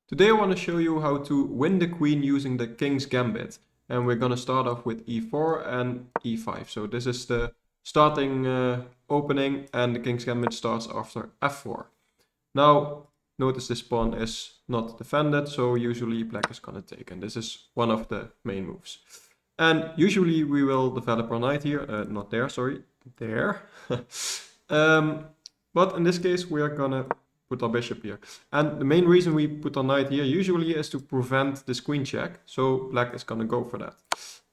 Today I want to show you how to win the queen using the king's gambit. And we're going to start off with e4 and e5. So this is the starting opening, and the king's gambit starts after f4. Now notice this pawn is not defended, so usually black is going to take, and this is one of the main moves. And usually we will develop our knight here, not there, sorry, there. But in this case we are going to put our bishop here. And the main reason we put our knight here usually is to prevent this queen check. So black is going to go for that.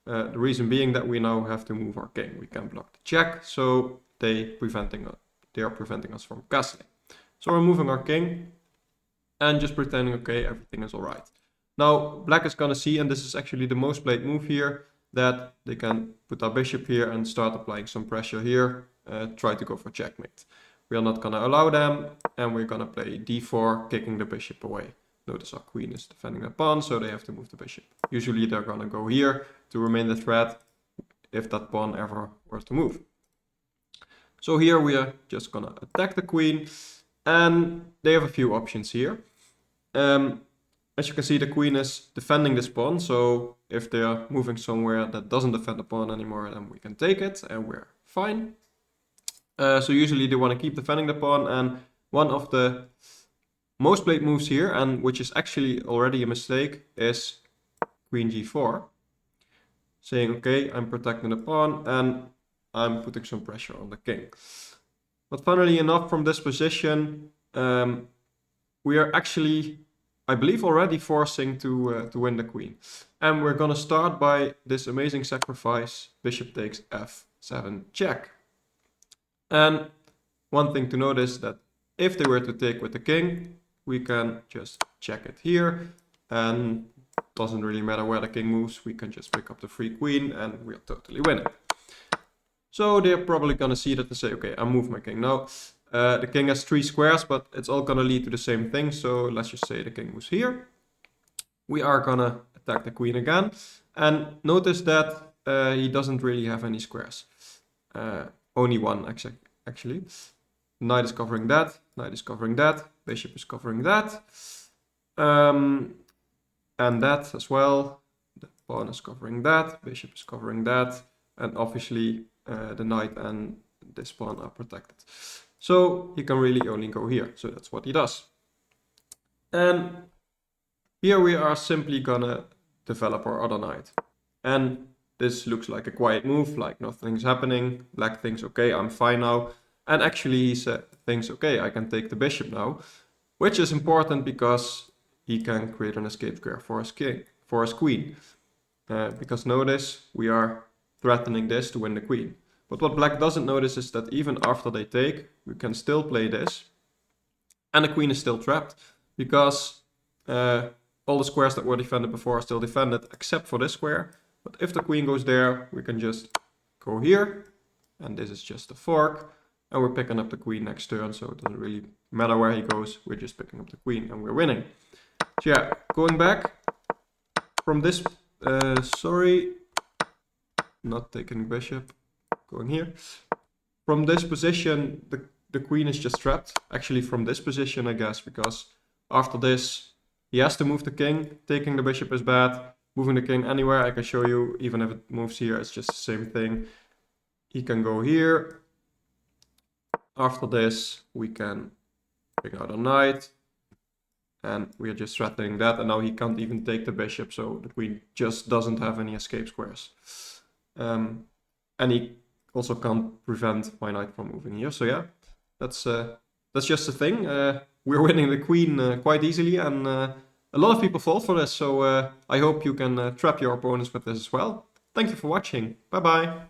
The reason being that we now have to move our king. We can block the check, so they are preventing us from castling. So we're moving our king and just pretending, okay, everything is all right. Now black is going to see, and this is actually the most played move here, that they can put our bishop here and start applying some pressure here, try to go for checkmate. We are not going to allow them, and we're going to play d4, kicking the bishop away. Notice our queen is defending the pawn, so they have to move the bishop. Usually they're going to go here to remain the threat if that pawn ever were to move. So here we are just going to attack the queen, and they have a few options here. As you can see, the queen is defending this pawn, so if they are moving somewhere that doesn't defend the pawn anymore, then we can take it and we're fine. So usually they want to keep defending the pawn, and one of the most played moves here, and which is actually already a mistake, is queen g4. Saying, okay, I'm protecting the pawn and I'm putting some pressure on the king. But funnily enough, from this position, we are actually, I believe, already forcing to win the queen. And we're going to start by this amazing sacrifice, bishop takes f7 check. And one thing to notice, that if they were to take with the king, we can just check it here, and it doesn't really matter where the king moves, we can just pick up the free queen and we're totally winning. So they're probably going to see that and say, okay, I move my king. Now the king has 3 squares, but it's all going to lead to the same thing. So let's just say the king moves here. We are going to attack the queen again, and notice that he doesn't really have any squares. Only one, actually. Knight is covering that, knight is covering that, bishop is covering that. And that as well. The pawn is covering that, bishop is covering that. And obviously the knight and this pawn are protected. So he can really only go here. So that's what he does. And here we are simply gonna develop our other knight. And this looks like a quiet move, like nothing's happening. Black thinks, okay, I'm fine now. And actually he thinks, okay, I can take the bishop now. Which is important because he can create an escape square for his queen. Because notice, we are threatening this to win the queen. But what black doesn't notice is that even after they take, we can still play this. And the queen is still trapped. Because all the squares that were defended before are still defended, except for this square. But if the queen goes there, we can just go here, and this is just a fork, and we're picking up the queen next turn, so it doesn't really matter where he goes, we're just picking up the queen and we're winning. So yeah, going back from this, not taking bishop, going here. From this position, the queen is just trapped. Actually from this position, I guess, because after this, he has to move the king. Taking the bishop is bad. Moving the king anywhere, I can show you, even if it moves here, it's just the same thing. He can go here. After this, we can bring out a knight. And we are just threatening that, and now he can't even take the bishop, so the queen just doesn't have any escape squares. And he also can't prevent my knight from moving here, so yeah, that's just the thing. We're winning the queen quite easily, and a lot of people fall for this, so I hope you can trap your opponents with this as well. Thank you for watching. Bye bye.